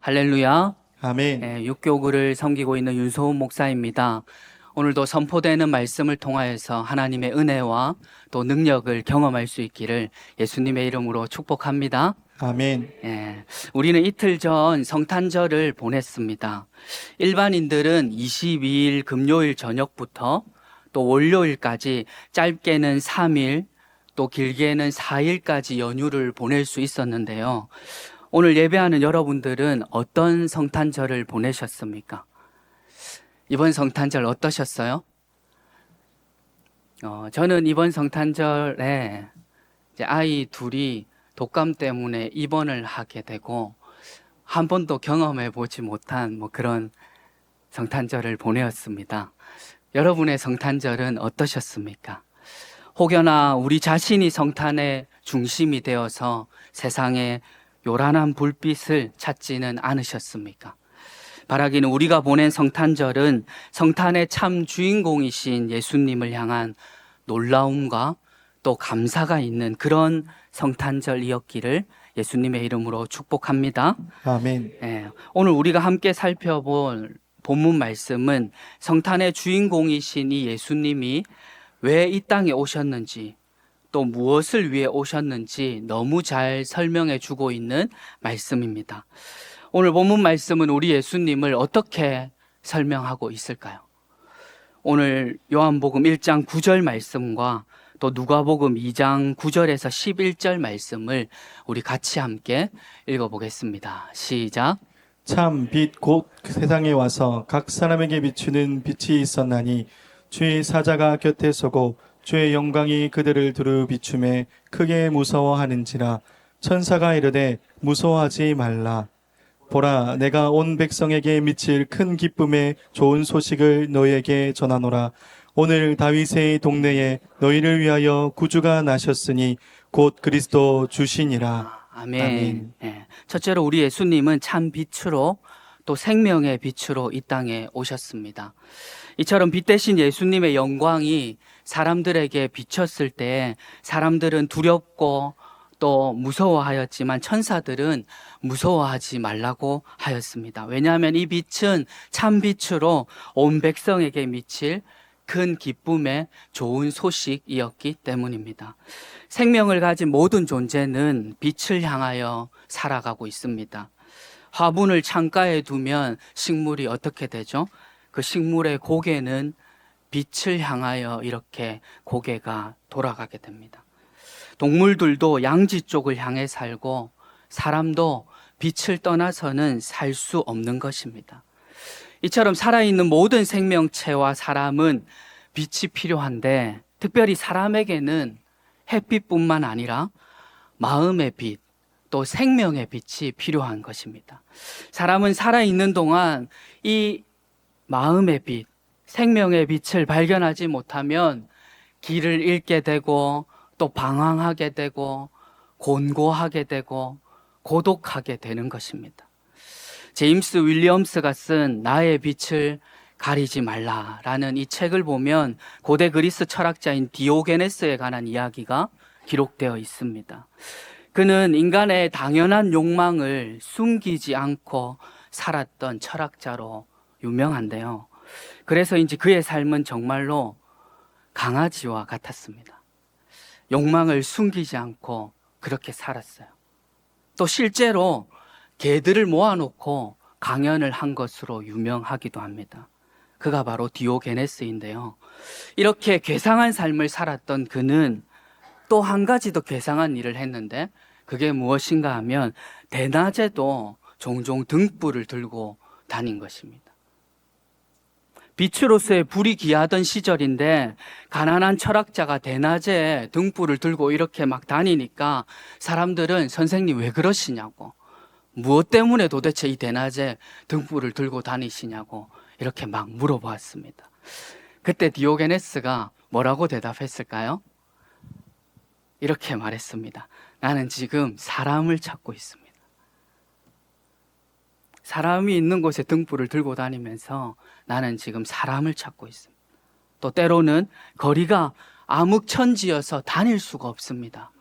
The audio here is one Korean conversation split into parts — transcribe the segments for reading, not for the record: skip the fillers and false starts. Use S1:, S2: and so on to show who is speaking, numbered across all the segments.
S1: 할렐루야.
S2: 아멘.
S1: 육교구를 섬기고 있는 윤소은 목사입니다. 오늘도 선포되는 말씀을 통하여서 하나님의 은혜와 또 능력을 경험할 수 있기를 예수님의 이름으로 축복합니다.
S2: 아멘.
S1: 우리는 이틀 전 성탄절을 보냈습니다. 일반인들은 22일 금요일 저녁부터 또 월요일까지 짧게는 3일, 또 길게는 4일까지 연휴를 보낼 수 있었는데요. 오늘 예배하는 여러분들은 어떤 성탄절을 보내셨습니까? 이번 성탄절 어떠셨어요? 저는 이번 성탄절에 이제 아이 둘이 독감 때문에 입원을 하게 되고 한 번도 경험해 보지 못한 그런 성탄절을 보내었습니다. 여러분의 성탄절은 어떠셨습니까? 혹여나 우리 자신이 성탄의 중심이 되어서 세상에 요란한 불빛을 찾지는 않으셨습니까? 바라기는 우리가 보낸 성탄절은 성탄의 참 주인공이신 예수님을 향한 놀라움과 또 감사가 있는 그런 성탄절이었기를 예수님의 이름으로 축복합니다.
S2: 아멘.
S1: 오늘 우리가 함께 살펴볼 본문 말씀은 성탄의 주인공이신 이 예수님이 왜 이 땅에 오셨는지 또 무엇을 위해 오셨는지 너무 잘 설명해 주고 있는 말씀입니다. 오늘 본문 말씀은 우리 예수님을 어떻게 설명하고 있을까요? 오늘 요한복음 1장 9절 말씀과 또 누가복음 2장 9절에서 11절 말씀을 우리 같이 함께 읽어보겠습니다. 시작.
S2: 참 빛 곧 세상에 와서 각 사람에게 비추는 빛이 있었나니 주의 사자가 곁에 서고 주의 영광이 그들을 두루 비춤에 크게 무서워하는지라. 천사가 이르되 무서워하지 말라. 보라, 내가 온 백성에게 미칠 큰 기쁨의 좋은 소식을 너희에게 전하노라. 오늘 다윗의 동네에 너희를 위하여 구주가 나셨으니 곧 그리스도 주시니라.
S1: 아멘. 첫째로 우리 예수님은 참 빛으로 또 생명의 빛으로 이 땅에 오셨습니다. 이처럼 빛 대신 예수님의 영광이 사람들에게 비쳤을 때 사람들은 두렵고 또 무서워하였지만 천사들은 무서워하지 말라고 하였습니다. 왜냐하면 이 빛은 참 빛으로 온 백성에게 미칠 큰 기쁨의 좋은 소식이었기 때문입니다. 생명을 가진 모든 존재는 빛을 향하여 살아가고 있습니다. 화분을 창가에 두면 식물이 어떻게 되죠? 그 식물의 고개는 빛을 향하여 이렇게 고개가 돌아가게 됩니다. 동물들도 양지 쪽을 향해 살고 사람도 빛을 떠나서는 살 수 없는 것입니다. 이처럼 살아있는 모든 생명체와 사람은 빛이 필요한데 특별히 사람에게는 햇빛뿐만 아니라 마음의 빛, 또 생명의 빛이 필요한 것입니다. 사람은 살아있는 동안 이 마음의 빛, 생명의 빛을 발견하지 못하면 길을 잃게 되고 또 방황하게 되고 곤고하게 되고 고독하게 되는 것입니다. 제임스 윌리엄스가 쓴 나의 빛을 가리지 말라라는 이 책을 보면 고대 그리스 철학자인 디오게네스에 관한 이야기가 기록되어 있습니다. 그는 인간의 당연한 욕망을 숨기지 않고 살았던 철학자로 유명한데요. 그래서인지 그의 삶은 정말로 강아지와 같았습니다. 욕망을 숨기지 않고 그렇게 살았어요. 또 실제로 개들을 모아놓고 강연을 한 것으로 유명하기도 합니다. 그가 바로 디오게네스인데요. 이렇게 괴상한 삶을 살았던 그는 또 한 가지 더 괴상한 일을 했는데 그게 무엇인가 하면 대낮에도 종종 등불을 들고 다닌 것입니다. 빛으로서의 불이 귀하던 시절인데 가난한 철학자가 대낮에 등불을 들고 이렇게 막 다니니까 사람들은 선생님 왜 그러시냐고, 무엇 때문에 도대체 이 대낮에 등불을 들고 다니시냐고 이렇게 막 물어보았습니다. 그때 디오게네스가 뭐라고 대답했을까요? 이렇게 말했습니다. 나는 지금 사람을 찾고 있습니다. 사람이 있는 곳에 등불을 들고 다니면서 나는 지금 사람을 찾고 있습니다. 또 때로는 거리가 암흑천지여서 다닐 수가 없습니다.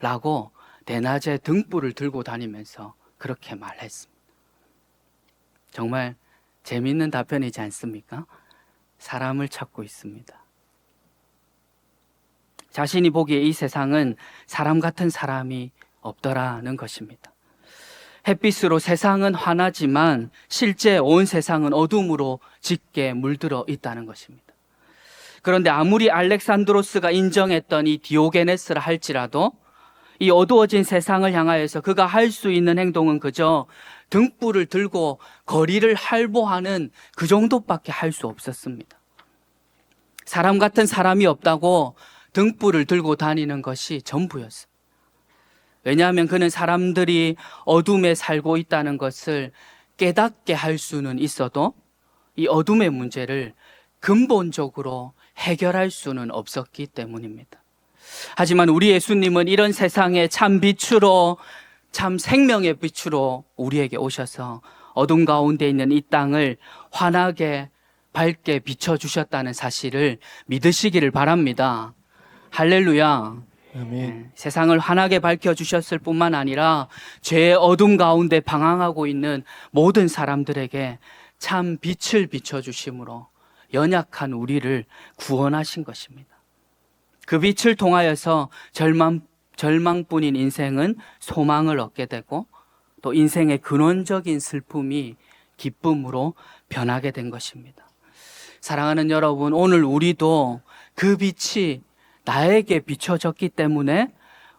S1: 라고 대낮에 등불을 들고 다니면서 그렇게 말했습니다. 정말 재미있는 답변이지 않습니까? 사람을 찾고 있습니다. 자신이 보기에 이 세상은 사람 같은 사람이 없더라는 것입니다. 햇빛으로 세상은 환하지만 실제 온 세상은 어둠으로 짙게 물들어 있다는 것입니다. 그런데 아무리 알렉산드로스가 인정했던 이 디오게네스라 할지라도 이 어두워진 세상을 향하여서 그가 할 수 있는 행동은 그저 등불을 들고 거리를 활보하는 그 정도밖에 할 수 없었습니다. 사람 같은 사람이 없다고 등불을 들고 다니는 것이 전부였습니다. 왜냐하면 그는 사람들이 어둠에 살고 있다는 것을 깨닫게 할 수는 있어도 이 어둠의 문제를 근본적으로 해결할 수는 없었기 때문입니다. 하지만 우리 예수님은 이런 세상의 참 빛으로, 참 생명의 빛으로 우리에게 오셔서 어둠 가운데 있는 이 땅을 환하게 밝게 비춰주셨다는 사실을 믿으시기를 바랍니다. 할렐루야.
S2: 아멘.
S1: 세상을 환하게 밝혀주셨을 뿐만 아니라 죄의 어둠 가운데 방황하고 있는 모든 사람들에게 참 빛을 비춰주심으로 연약한 우리를 구원하신 것입니다. 그 빛을 통하여서 절망뿐인 인생은 소망을 얻게 되고 또 인생의 근원적인 슬픔이 기쁨으로 변하게 된 것입니다. 사랑하는 여러분, 오늘 우리도 그 빛이 나에게 비춰졌기 때문에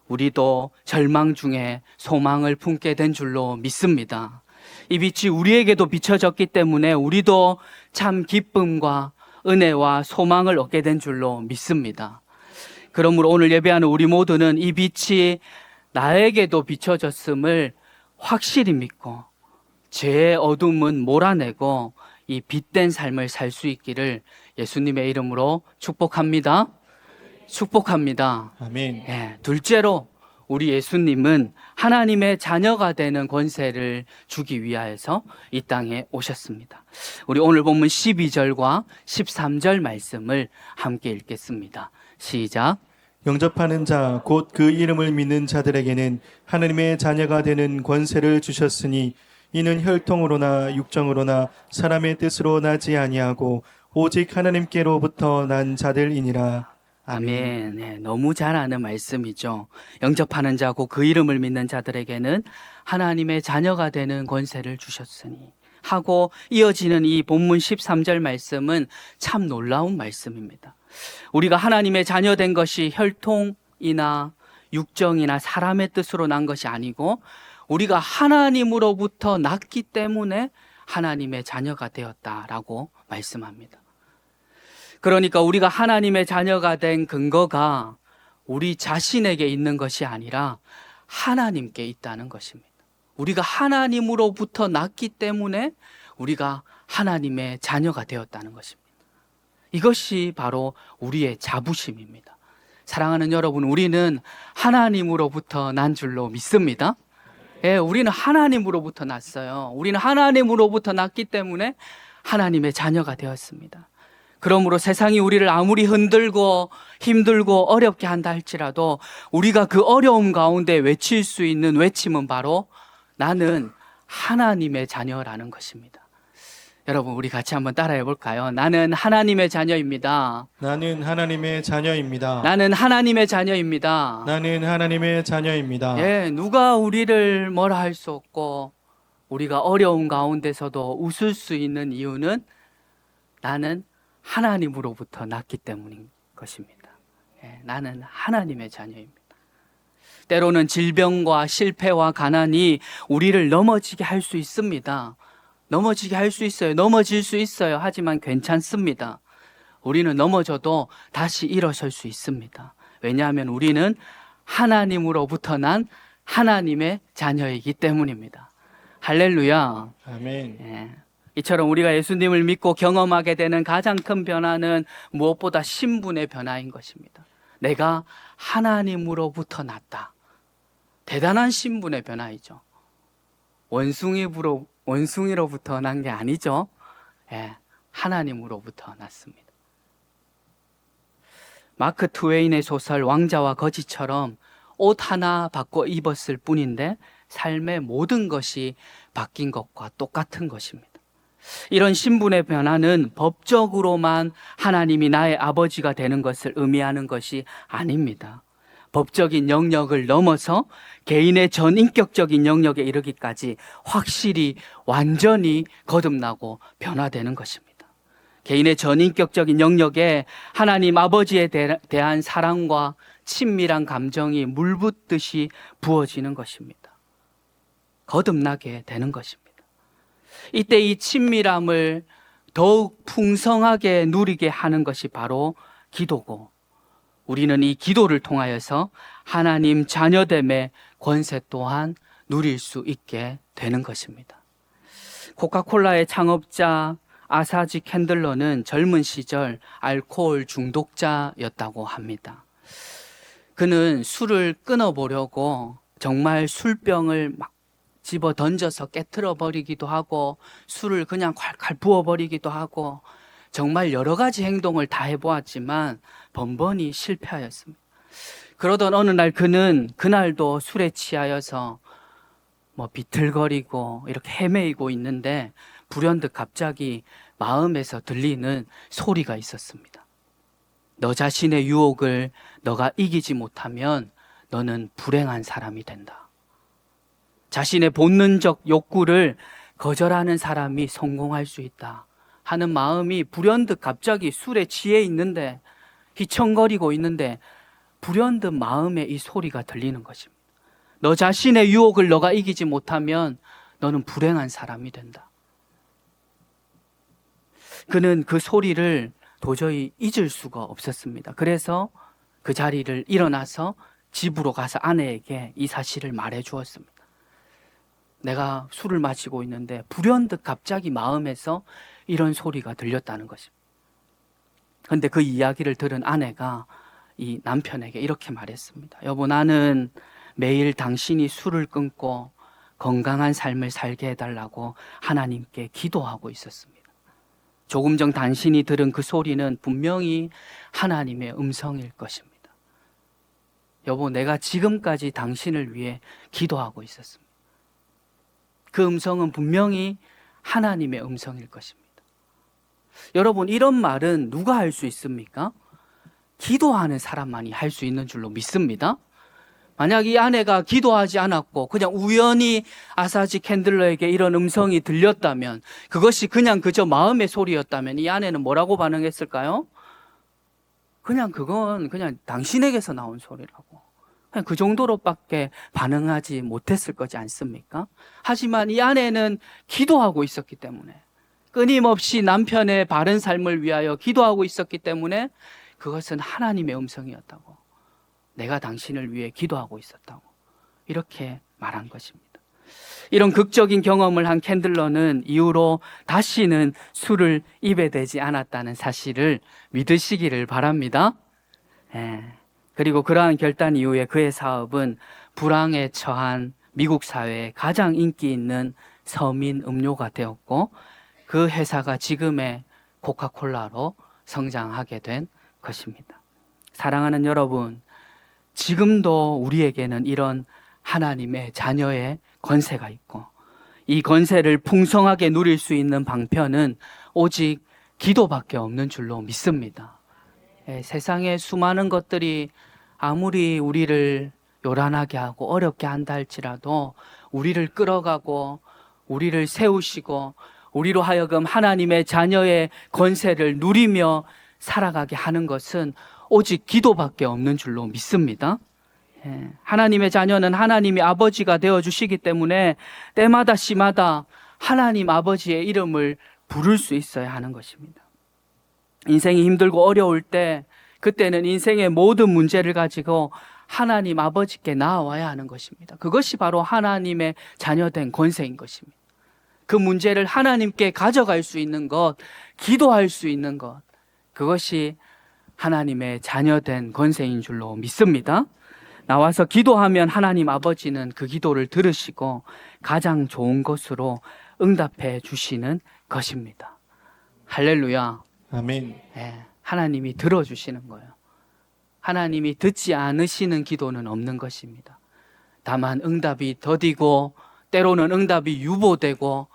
S1: 우리도 절망 중에 소망을 품게 된 줄로 믿습니다. 이 빛이 우리에게도 비춰졌기 때문에 우리도 참 기쁨과 은혜와 소망을 얻게 된 줄로 믿습니다. 그러므로 오늘 예배하는 우리 모두는 이 빛이 나에게도 비춰졌음을 확실히 믿고 죄의 어둠은 몰아내고 이 빛된 삶을 살 수 있기를 예수님의 이름으로 축복합니다. 축복합니다.
S2: 아멘.
S1: 둘째로 우리 예수님은 하나님의 자녀가 되는 권세를 주기 위하여서 이 땅에 오셨습니다. 우리 오늘 본문 12절과 13절 말씀을 함께 읽겠습니다. 시작.
S2: 영접하는 자 곧 그 이름을 믿는 자들에게는 하나님의 자녀가 되는 권세를 주셨으니 이는 혈통으로나 육정으로나 사람의 뜻으로 나지 아니하고 오직 하나님께로부터 난 자들이니라.
S1: 아멘. 너무 잘 아는 말씀이죠. 영접하는 자고 그 이름을 믿는 자들에게는 하나님의 자녀가 되는 권세를 주셨으니 하고 이어지는 이 본문 13절 말씀은 참 놀라운 말씀입니다. 우리가 하나님의 자녀 된 것이 혈통이나 육정이나 사람의 뜻으로 난 것이 아니고 우리가 하나님으로부터 났기 때문에 하나님의 자녀가 되었다라고 말씀합니다. 그러니까 우리가 하나님의 자녀가 된 근거가 우리 자신에게 있는 것이 아니라 하나님께 있다는 것입니다. 우리가 하나님으로부터 났기 때문에 우리가 하나님의 자녀가 되었다는 것입니다. 이것이 바로 우리의 자부심입니다. 사랑하는 여러분, 우리는 하나님으로부터 난 줄로 믿습니다. 우리는 하나님으로부터 났어요. 우리는 하나님으로부터 났기 때문에 하나님의 자녀가 되었습니다. 그러므로 세상이 우리를 아무리 흔들고 힘들고 어렵게 한다 할지라도 우리가 그 어려움 가운데 외칠 수 있는 외침은 바로 나는 하나님의 자녀라는 것입니다. 여러분, 우리 같이 한번 따라해 볼까요? 나는 하나님의 자녀입니다.
S2: 나는 하나님의 자녀입니다.
S1: 나는 하나님의 자녀입니다.
S2: 나는 하나님의 자녀입니다.
S1: 누가 우리를 뭐라 할 수 없고 우리가 어려운 가운데서도 웃을 수 있는 이유는 나는 하나님으로부터 났기 때문인 것입니다. 나는 하나님의 자녀입니다. 때로는 질병과 실패와 가난이 우리를 넘어지게 할 수 있습니다. 넘어지게 할 수 있어요. 넘어질 수 있어요. 하지만 괜찮습니다. 우리는 넘어져도 다시 일어설 수 있습니다. 왜냐하면 우리는 하나님으로부터 난 하나님의 자녀이기 때문입니다. 할렐루야.
S2: 아멘.
S1: 이처럼 우리가 예수님을 믿고 경험하게 되는 가장 큰 변화는 무엇보다 신분의 변화인 것입니다. 내가 하나님으로부터 났다. 대단한 신분의 변화이죠. 원숭이로부터 난 게 아니죠. 하나님으로부터 났습니다. 마크 트웨인의 소설 왕자와 거지처럼 옷 하나 바꿔 입었을 뿐인데 삶의 모든 것이 바뀐 것과 똑같은 것입니다. 이런 신분의 변화는 법적으로만 하나님이 나의 아버지가 되는 것을 의미하는 것이 아닙니다. 법적인 영역을 넘어서 개인의 전인격적인 영역에 이르기까지 확실히 완전히 거듭나고 변화되는 것입니다. 개인의 전인격적인 영역에 하나님 아버지에 대한 사랑과 친밀한 감정이 물붓듯이 부어지는 것입니다. 거듭나게 되는 것입니다. 이때 이 친밀함을 더욱 풍성하게 누리게 하는 것이 바로 기도고, 우리는 이 기도를 통하여서 하나님 자녀됨의 권세 또한 누릴 수 있게 되는 것입니다. 코카콜라의 창업자 아사지 캔들러는 젊은 시절 알코올 중독자였다고 합니다. 그는 술을 끊어보려고 정말 술병을 막 집어 던져서 깨트려 버리기도 하고 술을 그냥 콸콸 부어버리기도 하고 정말 여러 가지 행동을 다 해보았지만 번번이 실패하였습니다. 그러던 어느 날 그는 그날도 술에 취하여서 비틀거리고 이렇게 헤매이고 있는데 불현듯 갑자기 마음에서 들리는 소리가 있었습니다. 너 자신의 유혹을 너가 이기지 못하면 너는 불행한 사람이 된다. 자신의 본능적 욕구를 거절하는 사람이 성공할 수 있다 하는 마음이 불현듯 갑자기 술에 취해 있는데, 휘청거리고 있는데 불현듯 마음에 이 소리가 들리는 것입니다. 너 자신의 유혹을 너가 이기지 못하면 너는 불행한 사람이 된다. 그는 그 소리를 도저히 잊을 수가 없었습니다. 그래서 그 자리를 일어나서 집으로 가서 아내에게 이 사실을 말해 주었습니다. 내가 술을 마시고 있는데 불현듯 갑자기 마음에서 이런 소리가 들렸다는 것입니다. 그런데 그 이야기를 들은 아내가 이 남편에게 이렇게 말했습니다. 여보, 나는 매일 당신이 술을 끊고 건강한 삶을 살게 해달라고 하나님께 기도하고 있었습니다. 조금 전 당신이 들은 그 소리는 분명히 하나님의 음성일 것입니다. 여보, 내가 지금까지 당신을 위해 기도하고 있었습니다. 그 음성은 분명히 하나님의 음성일 것입니다. 여러분, 이런 말은 누가 할 수 있습니까? 기도하는 사람만이 할 수 있는 줄로 믿습니다. 만약 이 아내가 기도하지 않았고 그냥 우연히 아사지 캔들러에게 이런 음성이 들렸다면, 그것이 그냥 그저 마음의 소리였다면 이 아내는 뭐라고 반응했을까요? 그건 그냥 당신에게서 나온 소리라고, 그냥 그 정도로밖에 반응하지 못했을 거지 않습니까? 하지만 이 아내는 기도하고 있었기 때문에, 끊임없이 남편의 바른 삶을 위하여 기도하고 있었기 때문에 그것은 하나님의 음성이었다고, 내가 당신을 위해 기도하고 있었다고 이렇게 말한 것입니다. 이런 극적인 경험을 한 캔들러는 이후로 다시는 술을 입에 대지 않았다는 사실을 믿으시기를 바랍니다. 그리고 그러한 결단 이후에 그의 사업은 불황에 처한 미국 사회에 가장 인기 있는 서민 음료가 되었고, 그 회사가 지금의 코카콜라로 성장하게 된 것입니다. 사랑하는 여러분, 지금도 우리에게는 이런 하나님의 자녀의 권세가 있고, 이 권세를 풍성하게 누릴 수 있는 방편은 오직 기도밖에 없는 줄로 믿습니다. 세상의 수많은 것들이 아무리 우리를 요란하게 하고 어렵게 한다 할지라도 우리를 끌어가고 우리를 세우시고 우리로 하여금 하나님의 자녀의 권세를 누리며 살아가게 하는 것은 오직 기도밖에 없는 줄로 믿습니다. 하나님의 자녀는 하나님이 아버지가 되어주시기 때문에 때마다 시마다 하나님 아버지의 이름을 부를 수 있어야 하는 것입니다. 인생이 힘들고 어려울 때, 그때는 인생의 모든 문제를 가지고 하나님 아버지께 나아와야 하는 것입니다. 그것이 바로 하나님의 자녀된 권세인 것입니다. 그 문제를 하나님께 가져갈 수 있는 것, 기도할 수 있는 것, 그것이 하나님의 자녀된 권세인 줄로 믿습니다. 나와서 기도하면 하나님 아버지는 그 기도를 들으시고 가장 좋은 것으로 응답해 주시는 것입니다. 할렐루야.
S2: 아멘.
S1: 하나님이 들어주시는 거예요. 하나님이 듣지 않으시는 기도는 없는 것입니다. 다만 응답이 더디고 때로는 응답이 유보되고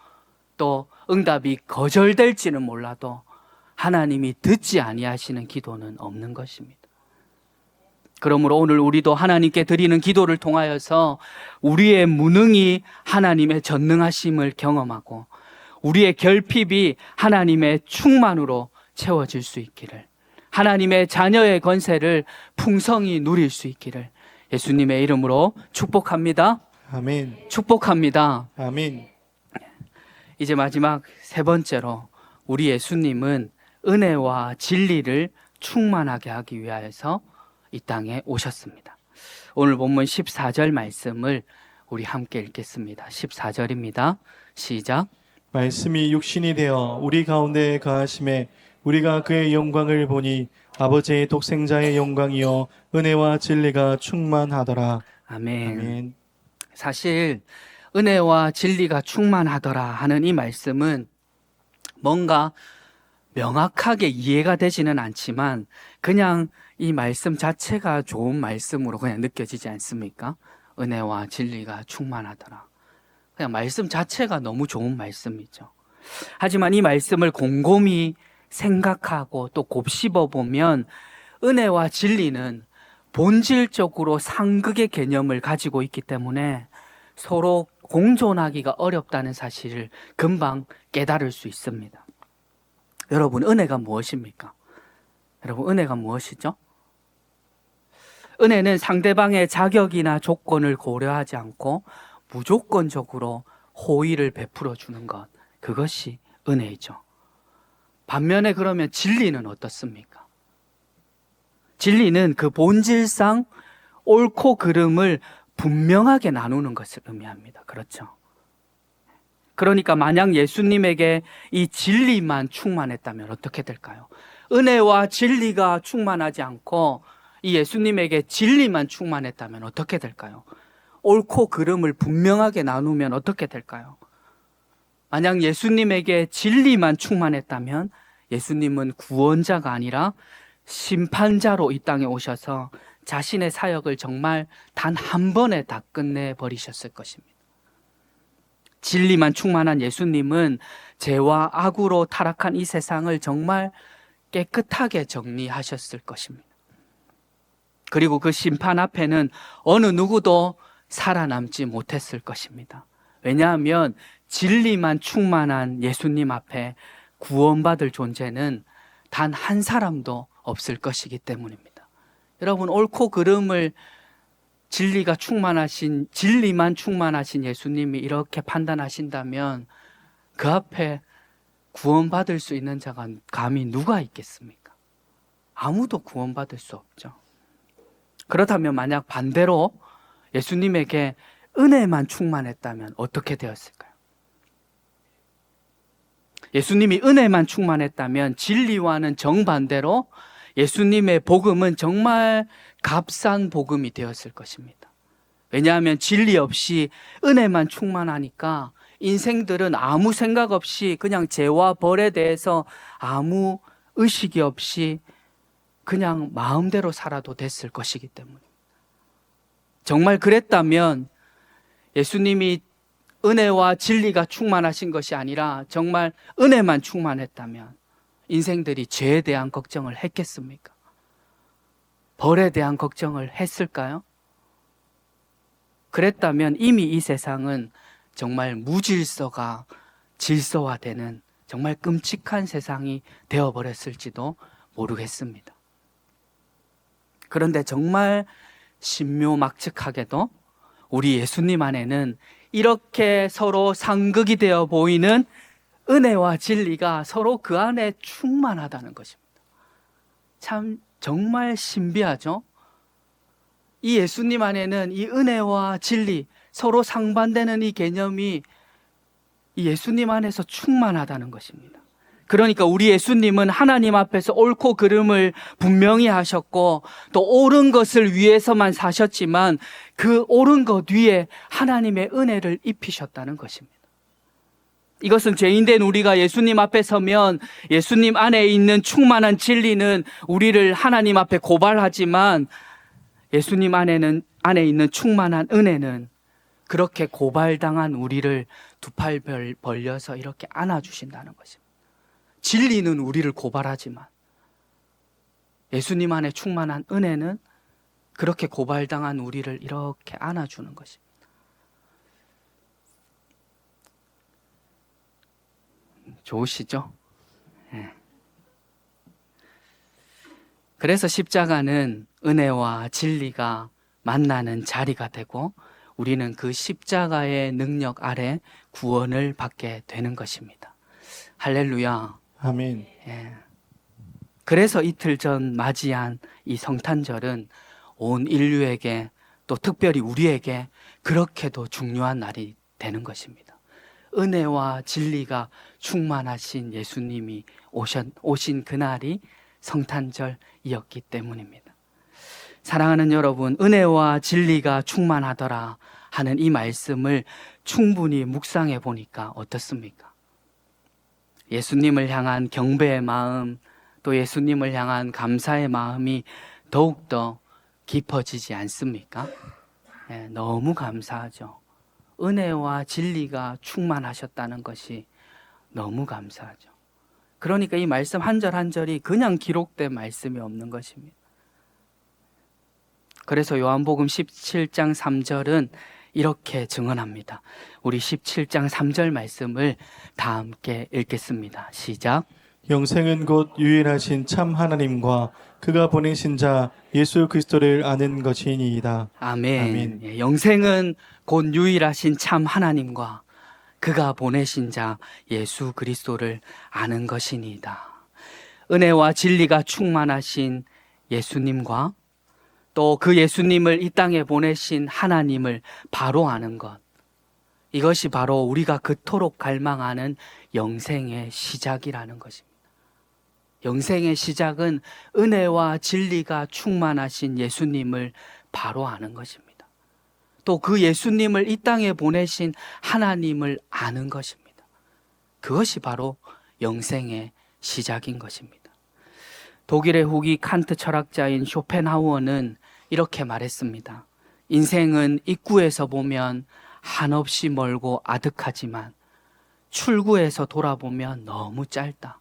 S1: 또 응답이 거절될지는 몰라도 하나님이 듣지 아니하시는 기도는 없는 것입니다. 그러므로 오늘 우리도 하나님께 드리는 기도를 통하여서 우리의 무능이 하나님의 전능하심을 경험하고 우리의 결핍이 하나님의 충만으로 채워질 수 있기를, 하나님의 자녀의 권세를 풍성히 누릴 수 있기를 예수님의 이름으로 축복합니다.
S2: 아멘.
S1: 축복합니다.
S2: 아멘.
S1: 이제 마지막 세 번째로 우리 예수님은 은혜와 진리를 충만하게 하기 위하여서 이 땅에 오셨습니다. 오늘 본문 14절 말씀을 우리 함께 읽겠습니다. 14절입니다. 시작.
S2: 말씀이 육신이 되어 우리 가운데 거하심에 우리가 그의 영광을 보니 아버지의 독생자의 영광이요 은혜와 진리가 충만하더라.
S1: 아멘.
S2: 아멘.
S1: 사실 은혜와 진리가 충만하더라 하는 이 말씀은 뭔가 명확하게 이해가 되지는 않지만 그냥 이 말씀 자체가 좋은 말씀으로 그냥 느껴지지 않습니까? 은혜와 진리가 충만하더라. 그냥 말씀 자체가 너무 좋은 말씀이죠. 하지만 이 말씀을 곰곰이 생각하고 또 곱씹어 보면 은혜와 진리는 본질적으로 상극의 개념을 가지고 있기 때문에 서로 공존하기가 어렵다는 사실을 금방 깨달을 수 있습니다. 여러분, 은혜가 무엇입니까? 여러분, 은혜가 무엇이죠? 은혜는 상대방의 자격이나 조건을 고려하지 않고 무조건적으로 호의를 베풀어 주는 것, 그것이 은혜이죠. 반면에 그러면 진리는 어떻습니까? 진리는 그 본질상 옳고 그름을 분명하게 나누는 것을 의미합니다. 그렇죠? 그러니까 만약 예수님에게 이 진리만 충만했다면 어떻게 될까요? 은혜와 진리가 충만하지 않고 이 예수님에게 진리만 충만했다면 어떻게 될까요? 옳고 그름을 분명하게 나누면 어떻게 될까요? 만약 예수님에게 진리만 충만했다면 예수님은 구원자가 아니라 심판자로 이 땅에 오셔서 자신의 사역을 정말 단 한 번에 다 끝내버리셨을 것입니다. 진리만 충만한 예수님은 죄와 악으로 타락한 이 세상을 정말 깨끗하게 정리하셨을 것입니다. 그리고 그 심판 앞에는 어느 누구도 살아남지 못했을 것입니다. 왜냐하면 진리만 충만한 예수님 앞에 구원받을 존재는 단 한 사람도 없을 것이기 때문입니다. 여러분, 옳고 그름을 진리만 충만하신 예수님이 이렇게 판단하신다면 그 앞에 구원받을 수 있는 자가 감히 누가 있겠습니까? 아무도 구원받을 수 없죠. 그렇다면 만약 반대로 예수님에게 은혜만 충만했다면 어떻게 되었을까요? 예수님이 은혜만 충만했다면 진리와는 정반대로 예수님의 복음은 정말 값싼 복음이 되었을 것입니다. 왜냐하면 진리 없이 은혜만 충만하니까 인생들은 아무 생각 없이 그냥 죄와 벌에 대해서 아무 의식이 없이 그냥 마음대로 살아도 됐을 것이기 때문입니다. 정말 그랬다면 예수님이 은혜와 진리가 충만하신 것이 아니라 정말 은혜만 충만했다면 인생들이 죄에 대한 걱정을 했겠습니까? 벌에 대한 걱정을 했을까요? 그랬다면 이미 이 세상은 정말 무질서가 질서화되는 정말 끔찍한 세상이 되어버렸을지도 모르겠습니다. 그런데 정말 신묘막측하게도 우리 예수님 안에는 이렇게 서로 상극이 되어 보이는 은혜와 진리가 서로 그 안에 충만하다는 것입니다. 참 정말 신비하죠? 이 예수님 안에는 이 은혜와 진리, 서로 상반되는 이 개념이 이 예수님 안에서 충만하다는 것입니다. 그러니까 우리 예수님은 하나님 앞에서 옳고 그름을 분명히 하셨고 또 옳은 것을 위해서만 사셨지만 그 옳은 것 위에 하나님의 은혜를 입히셨다는 것입니다. 이것은 죄인된 우리가 예수님 앞에 서면 예수님 안에 있는 충만한 진리는 우리를 하나님 앞에 고발하지만 예수님 안에 있는 충만한 은혜는 그렇게 고발당한 우리를 두 팔 벌려서 이렇게 안아주신다는 것입니다. 진리는 우리를 고발하지만 예수님 안에 충만한 은혜는 그렇게 고발당한 우리를 이렇게 안아주는 것입니다. 좋으시죠? 네. 그래서 십자가는 은혜와 진리가 만나는 자리가 되고 우리는 그 십자가의 능력 아래 구원을 받게 되는 것입니다. 할렐루야.
S2: 아멘.
S1: 예. 그래서 이틀 전 맞이한 이 성탄절은 온 인류에게 또 특별히 우리에게 그렇게도 중요한 날이 되는 것입니다. 은혜와 진리가 충만하신 예수님이 오신 그날이 성탄절이었기 때문입니다. 사랑하는 여러분, 은혜와 진리가 충만하더라 하는 이 말씀을 충분히 묵상해 보니까 어떻습니까? 예수님을 향한 경배의 마음, 또 예수님을 향한 감사의 마음이 더욱더 깊어지지 않습니까? 네, 너무 감사하죠. 은혜와 진리가 충만하셨다는 것이 너무 감사하죠. 그러니까 이 말씀 한 절 한 절이 그냥 기록된 말씀이 없는 것입니다. 그래서 요한복음 17장 3절은 이렇게 증언합니다. 우리 17장 3절 말씀을 다 함께 읽겠습니다. 시작.
S2: 영생은 곧 유일하신 참 하나님과 그가 보내신 자 예수 그리스도를 아는 것이니이다.
S1: 아멘.
S2: 아멘.
S1: 예, 영생은 곧 유일하신 참 하나님과 그가 보내신 자 예수 그리스도를 아는 것이니이다. 은혜와 진리가 충만하신 예수님과 또 그 예수님을 이 땅에 보내신 하나님을 바로 아는 것, 이것이 바로 우리가 그토록 갈망하는 영생의 시작이라는 것입니다. 영생의 시작은 은혜와 진리가 충만하신 예수님을 바로 아는 것입니다. 또 그 예수님을 이 땅에 보내신 하나님을 아는 것입니다. 그것이 바로 영생의 시작인 것입니다. 독일의 후기 칸트 철학자인 쇼펜하우어는 이렇게 말했습니다. 인생은 입구에서 보면 한없이 멀고 아득하지만 출구에서 돌아보면 너무 짧다.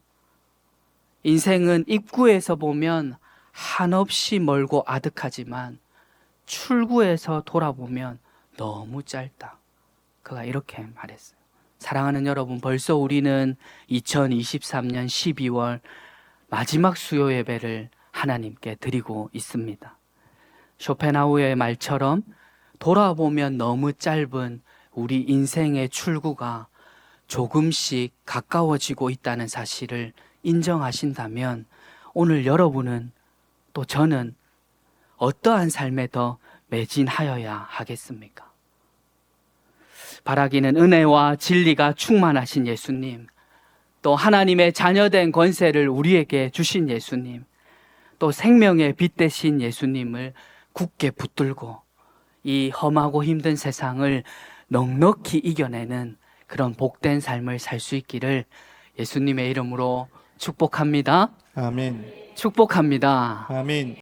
S1: 인생은 입구에서 보면 한없이 멀고 아득하지만 출구에서 돌아보면 너무 짧다. 그가 이렇게 말했어요. 사랑하는 여러분, 벌써 우리는 2023년 12월 마지막 수요 예배를 하나님께 드리고 있습니다. 쇼펜하우어의 말처럼 돌아보면 너무 짧은 우리 인생의 출구가 조금씩 가까워지고 있다는 사실을 인정하신다면 오늘 여러분은 또 저는 어떠한 삶에 더 매진하여야 하겠습니까? 바라기는 은혜와 진리가 충만하신 예수님, 또 하나님의 자녀된 권세를 우리에게 주신 예수님, 또 생명의 빛 되신 예수님을 굳게 붙들고 이 험하고 힘든 세상을 넉넉히 이겨내는 그런 복된 삶을 살 수 있기를 예수님의 이름으로 축복합니다.
S2: 아멘.
S1: 축복합니다.
S2: 아멘.